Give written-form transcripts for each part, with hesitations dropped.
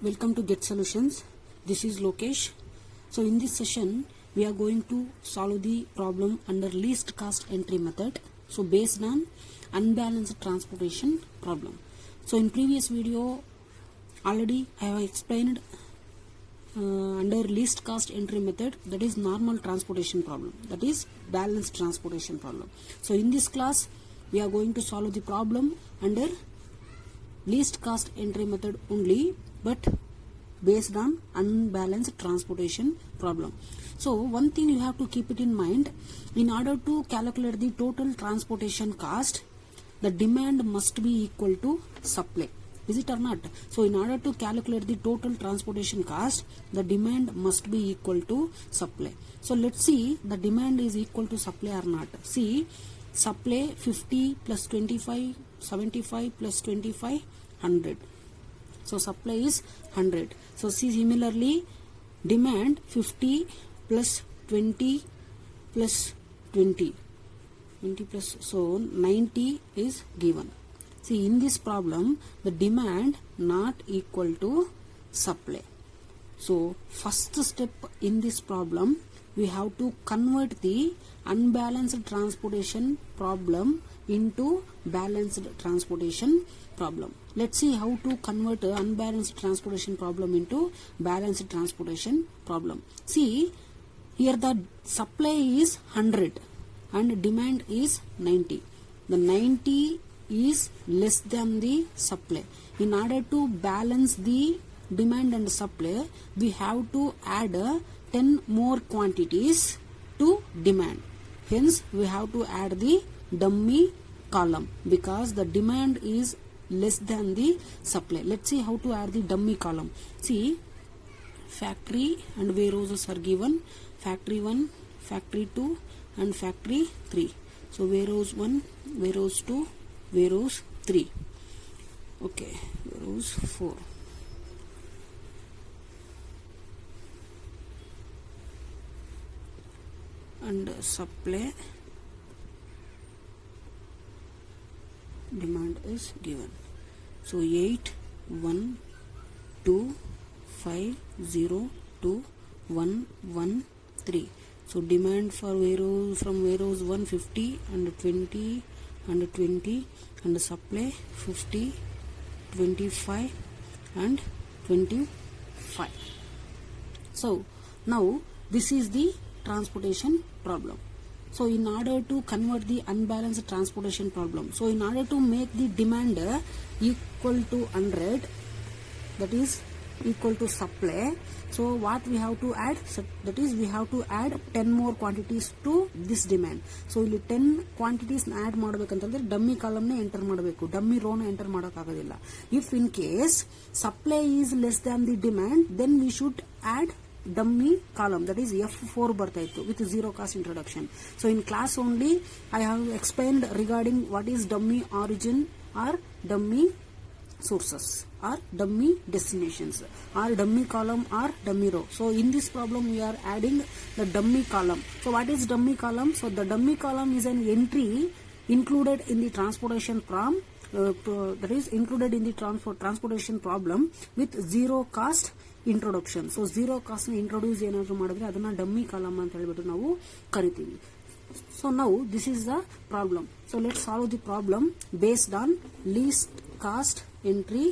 Welcome to Get Solutions. This is Lokesh. So in this session we are going to solve the problem under least cost entry method. So based on unbalanced transportation problem. So in previous video already I have explained under least cost entry method, that is normal transportation problem, that is balanced transportation problem. So in this class we are going to solve the problem under least cost entry method only, but based on unbalanced transportation problem. So one thing you have to keep it in mind, in order to calculate the total transportation cost, the demand must be equal to supply. Is it or not? So in order to calculate the total transportation cost, the demand must be equal to supply. So let's see the demand is equal to supply or not. See, supply 50 plus 25, 75 plus 25, 100. So supply is 100. So see, similarly demand 50 plus 20 plus 20 plus, so 90 is given. See, in this problem the demand not equal to supply. So first step in this problem, we have to convert the unbalanced transportation problem into balanced transportation problem. Let's see how to convert unbalanced transportation problem into balanced transportation problem. See, here the supply is 100 and demand is 90. The 90 is less than the supply. In order to balance the demand and supply, we have to add 10 more quantities to demand. Hence we have to add the dummy column because the demand is less than the supply. Let's see how to add the dummy column. See, factory and warehouses are given, factory 1, factory 2 and factory 3. So warehouse 1, warehouse 2, warehouse 3, okay, warehouse 4. And supply demand is given. So 8, 1, 2, 5, 0, 2, 1, 1, 3. So demand for warehouse, from warehouse 1, 50 and 20 and 20, and supply 50, 25 and 25. So now this is the transportation problem. So in order to convert the unbalanced transportation problem, so in order to make the demand equal to 100, that is equal to supply, so what we have to add, so that is we have to add 10 more quantities to this demand. So ಇಲ್ಲಿ 10 quantities add ಮಾಡಬೇಕಂತಂದ್ರೆ dummy column ನೇ enter ಮಾಡಬೇಕು, dummy rho ನ enter ಮಾಡಕ ಆಗೋದಿಲ್ಲ. If in case supply is less than the demand, then we should add dummy column, that is F4 ಬರ್ತಾ ಇತ್ತು with zero cost introduction. So in class only I have explained regarding what is dummy origin or dummy sources or dummy destinations or dummy column or dummy row. So in this problem we are adding the dummy column. So what is dummy column? So the dummy column is an entry included in the transportation problem, that is included in the transportation problem with zero cost introduction. So zero cost na introduce ಏನಾದರೂ ಮಾಡಿದ್ರೆ ಅದನ್ನ dummy column ಅಂತ ಹೇಳಿಬಿಟ್ಟು ನಾವು ಕರಿತೀವಿ. So now this is the problem. So let's solve the problem based on least cost entry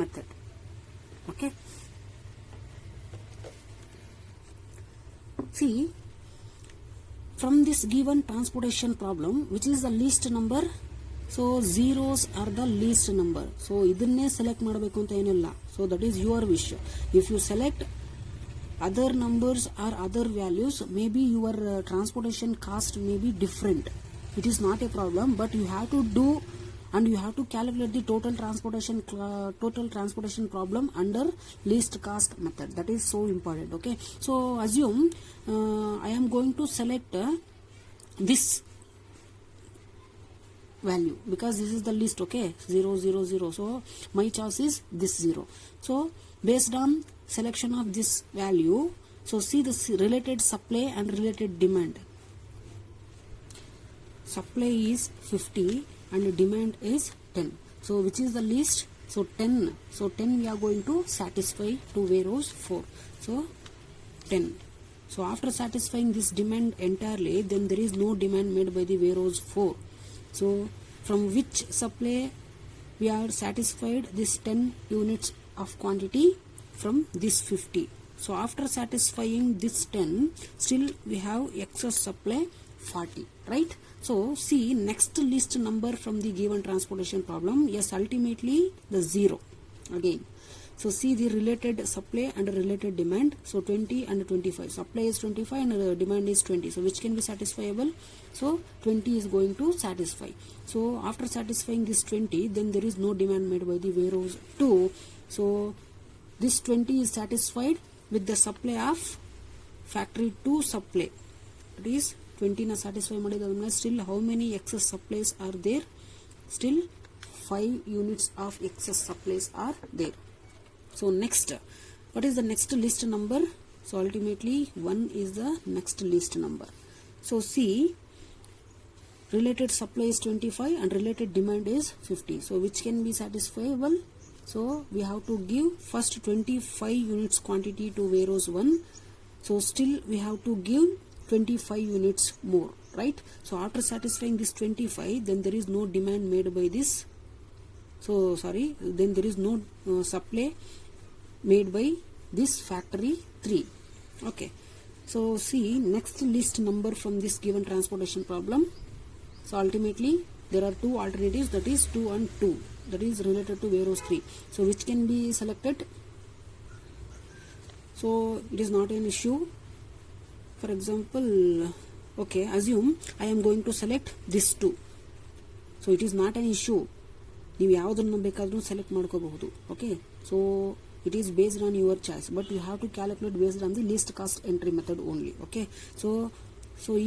method. Okay. See, from this given transportation problem, which is the least number, so zeros are the least number. So ಇದನ್ನೇ select ಮಾಡಬೇಕು ಅಂತ ಏನಿಲ್ಲ. So that is your wish. If you select other numbers or other values, maybe your transportation cost may be different. It is not a problem, but you have to do and you have to calculate the total transportation problem under least cost method. That is so important. Okay. So assume I am going to select this value because this is the list. Okay, 0, 0, 0. So my choice is this 0. So based on selection of this value, so see this related supply and related demand. Supply is 50 and demand is 10. So which is the least? So 10. So 10 we are going to satisfy to warehouse 4. So 10. So after satisfying this demand entirely, then there is no demand made by the warehouse 4. So from which supply we are satisfied this 10 units of quantity? From this 50. So after satisfying this 10, still we have excess supply 40, right? So see next list number from the given transportation problem. Yes, ultimately the 0 again. So see the related supply and related demand. So 20 and 25. Supply is 25 and demand is 20. So which can be satisfiable? So 20 is going to satisfy. So after satisfying this 20, then there is no demand made by the warehouse 2. So this 20 is satisfied with the supply of factory 2 supply. It is 20 na satisfy madidadme. Still how many excess supplies are there? Still 5 units of excess supplies are there. So next, what is the next list number? So ultimately 1 is the next list number. So see, related supply is 25 and related demand is 50. So which can be satisfiable? So we have to give first 25 units quantity to warehouse 1. So still we have to give 25 units more, right? So after satisfying this 25, then there is no demand made by this. So sorry, then there is no supply made by this factory 3. Okay. So see next list number from this given transportation problem. So ultimately there are two alternatives, that is 2 and 2. That is related to warehouse 3. So which can be selected? So it is not an issue. For example, okay, assume I am going to select this 2. So it is not an issue. ನೀವು ಯಾವುದನ್ನು ಬೇಕಾದರೂ select ಮಾಡ್ಕೋಬಹುದು. Okay, so it is based on your choice, but you have to calculate based on the least cost entry method only. Okay, so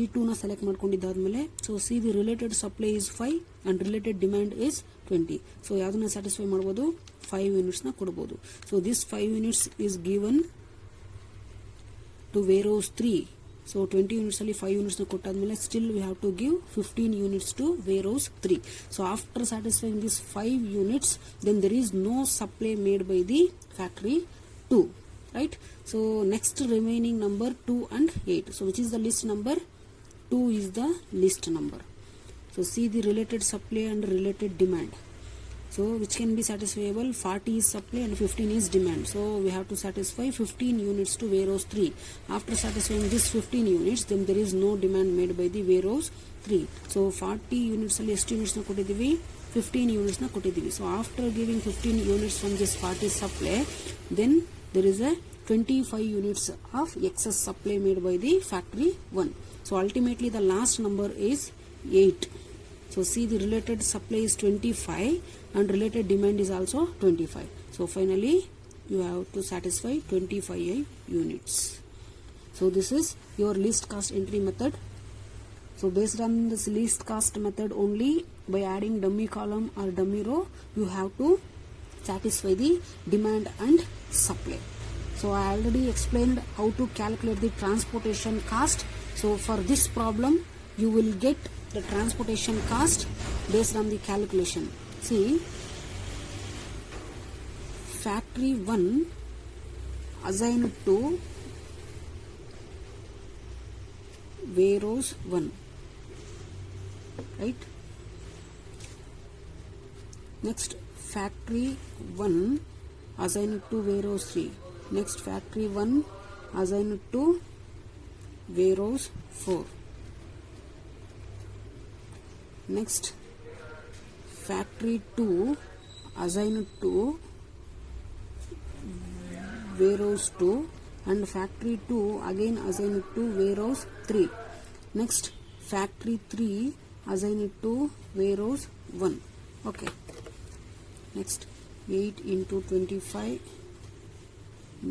ಈ 2 ನ select ಮಾಡ್ಕೊಂಡಿದ್ದಾದ್ಮೇಲೆ so see the related supply is 5 and related demand is 20. so ಯಾವುದನ್ನ satisfy ಮಾಡಬಹುದು? 5 units ನ ಕೊಡಬಹುದು. so this 5 units is given to warehouse 3. So 20 units ಅಲ್ಲಿ 5 units ನ ಕೊಟ್ಟಾದ್ಮೇಲೆ still we have to give 15 units to warehouse 3. So after satisfying these 5 units, then there is no supply made by the factory 2, right? So next remaining number 2 and 8. So which is the list number? 2 is the list number. So see the related supply and related demand. So which can be satisfiable? 40 is supply and 15 is demand. So we have to satisfy 15 units to warehouse 3. After satisfying this 15 units, then there is no demand made by the warehouse 3. So 40 units ಅಲ್ಲಿ ಎಷ್ಟು units ನ ಕೊಟ್ಟಿದ್ದೀವಿ? 15 units ನ ಕೊಟ್ಟಿದ್ದೀವಿ. So after giving 15 units from this 40 supply, then there is a 25 units of excess supply made by the factory 1. So ultimately the last number is 8. So see the related supply is 25 and related demand is also 25. So finally you have to satisfy 25 units. So this is your least cost entry method. So based on this least cost method only, by adding dummy column or dummy row, you have to satisfy the demand and supply. So I already explained how to calculate the transportation cost. So for this problem you will get the transportation cost based on the calculation. See, factory 1 assigned to warehouse 1, right? Next factory 1 assigned to warehouse 3. Next factory 1 assigned to warehouse 4. Next factory 2 assigned to warehouse 2 and factory 2 again assigned to warehouse 3. Next factory 3 assigned to warehouse 1. Okay, next 8 into 25,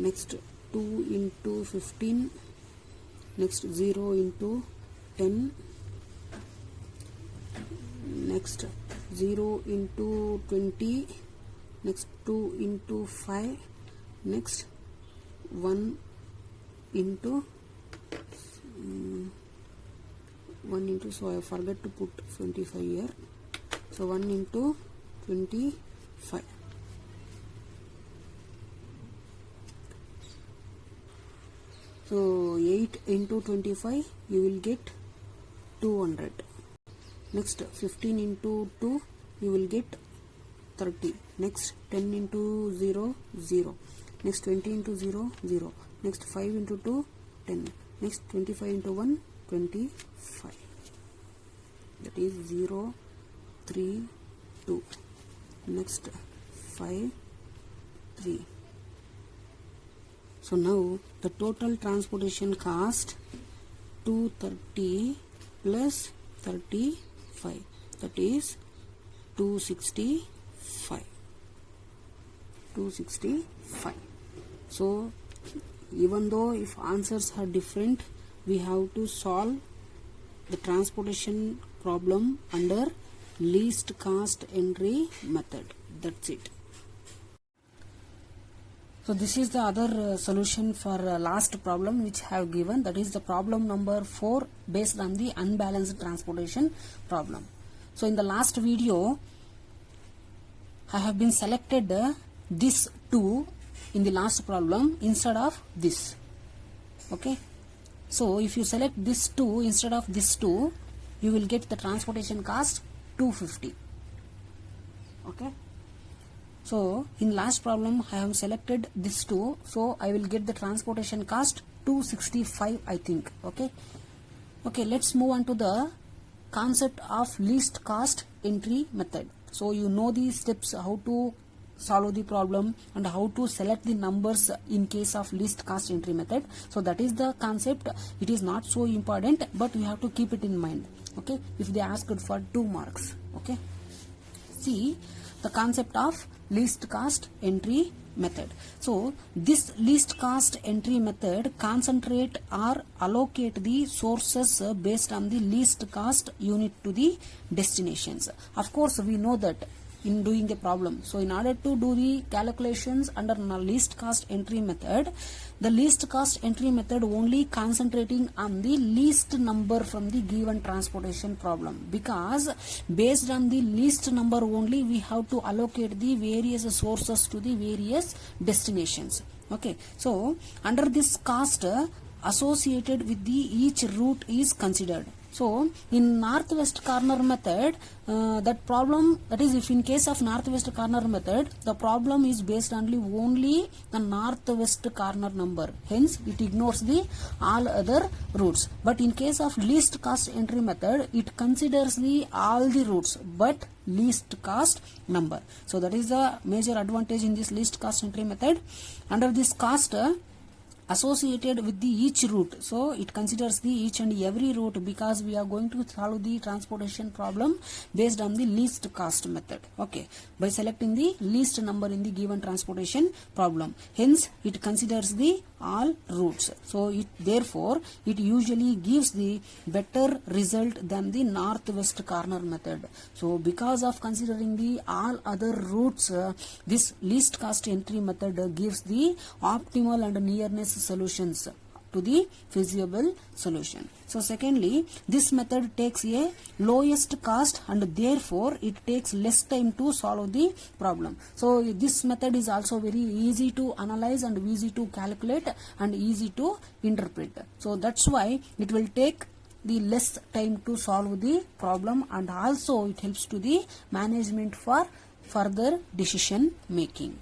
next 2 into 15, next 0 into 10, next 0 into 20, next 2 into 5, next 1 into so I forgot to put 25 here. So 1 into 25. So 8 into 25 you will get 200. Next 15 into 2 you will get 30. Next 10 into 0 0. Next 20 into 0 0. Next 5 into 2 10. Next 25 into 1 25. That is 0 3 2. Next 5 3. So now the total transportation cost 230 plus 35, that is 265. So even though if answers are different, we have to solve the transportation problem under least cost entry method. That's it. So this is the other solution for last problem which I have given, that is the problem number 4 based on the unbalanced transportation problem. So in the last video I have been selected this 2 in the last problem instead of this. Okay, so if you select this 2 instead of this 2, you will get the transportation cost 250. Okay, so in last problem I have selected this 2, so I will get the transportation cost 265, I think. Okay, let's move on to the concept of least cost entry method. So you know these steps, how to solve the problem and how to select the numbers in case of least cost entry method. So that is the concept. It is not so important, but you have to keep it in mind. Okay, if they asked for 2 marks. Okay, see the concept of least cost entry method. So this least cost entry method concentrate or allocate the sources based on the least cost unit to the destinations. Of course we know that in doing the problem. So in order to do the calculations under least cost entry method, the least cost entry method only concentrating on the least number from the given transportation problem, because based on the least number only we have to allocate the various sources to the various destinations. Okay, so under this cost associated with the each route is considered. So in northwest corner method, that problem, that is if in case of northwest corner method, the problem is based on only the northwest corner number, hence it ignores the all other routes. But in case of least cost entry method, it considers the all the routes but least cost number. So that is the major advantage in this least cost entry method. Under this cost associated with the each route, so it considers the each and every route, because we are going to solve the transportation problem based on the least cost method. Okay, by selecting the least number in the given transportation problem, hence it considers the all routes. So it therefore it usually gives the better result than the northwest corner method. So because of considering the all other routes, this least cost entry method gives the optimal and nearness solutions to the feasible solution. So secondly, this method takes a lowest cost and therefore it takes less time to solve the problem. So this method is also very easy to analyze and easy to calculate and easy to interpret. So that's why it will take the less time to solve the problem, and also it helps to the management for further decision making.